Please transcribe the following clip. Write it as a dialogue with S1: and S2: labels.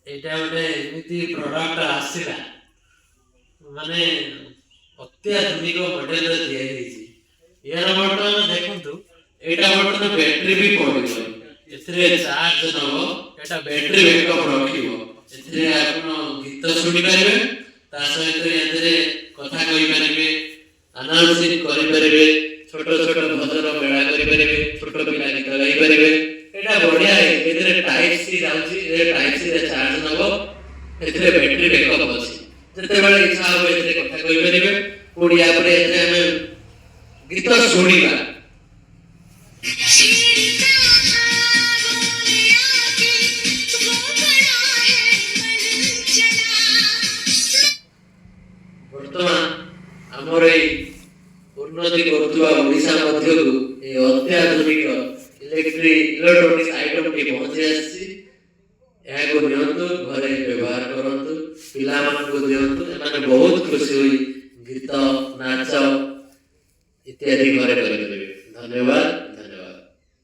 S1: ଏଇଟା ଗୋଟେ ଏମିତି ପ୍ରଡକ୍ଟ ଆସିଲା ମାନେ ଅତ୍ୟାଧୁନିକ ମଡେଲରେ ତିଆରି ହେଇଛି। ଏହାର ବର୍ତ୍ତମାନ ଦେଖନ୍ତୁ ଏଇଟା ବର୍ତ୍ତମାନ ବ୍ୟାଟେରୀ ବି ପଡିବ, ଏଥିରେ ଚାର୍ଜ ନବ, ଏଟା ବ୍ୟାଟେରୀ ବ୍ୟାକଅପ୍ ରଖିବ, ଏଥିରେ ଆପଣ ଗୀତ ଶୁଣିପାରିବେ, ତା ସହିତ ଏଥିରେ କଥା କହିପାରିବେ, ଆନାଉନ୍ସିଂ କରିପାରିବେ, ଛୋଟ ଛୋଟ ଭଜନ ମେଳା କରିପାରିବେ, ଛୋଟ ପିଲା ଗୀତ ଗାଇପାରିବେ। ଏଇଟା ବଢିଆ ହେଇଛି। ଏଥିରେ ଟାଇପ୍ ସି ଯାଉଛି, ଟାଇପ୍ ସି ରେ ଚାର୍ଜ ନବ, ଏଥିରେ ବ୍ୟାଟେରୀ ବ୍ୟାକଅପ୍ ଅଛି, ଯେତେବେଳେ ଇଚ୍ଛା ହବ ଏଥିରେ କଥା କହିପାରିବେ। ପୁଣି ୟାପରେ ଏଥିରେ ଆମେ ଗୀତ ଶୁଣିବା। ବର୍ତ୍ତମାନ ଆମର ଏଇ ଉନ୍ନତି କରୁଥିବା ଓଡ଼ିଶା ମଧ୍ୟକୁ এই ଅତ୍ୟାଧୁନିକ ଇଲେକ୍ଟ୍ରୋନିକ୍ସ ଆଇଟମଟି ପହଞ୍ଚି ଆସିଛି। ଏହାକୁ ନିଅନ୍ତୁ, ଘରେ ବ୍ୟବହାର କରନ୍ତୁ, ପିଲାମାନଙ୍କୁ ଦିଅନ୍ତୁ, ଏମାନେ ବହୁତ ଖୁସି ହୋଇ ଗୀତ ନାଚ ଇତ୍ୟାଦି ଘରେ କରିପାରିବେ। ଧନ୍ୟବାଦ।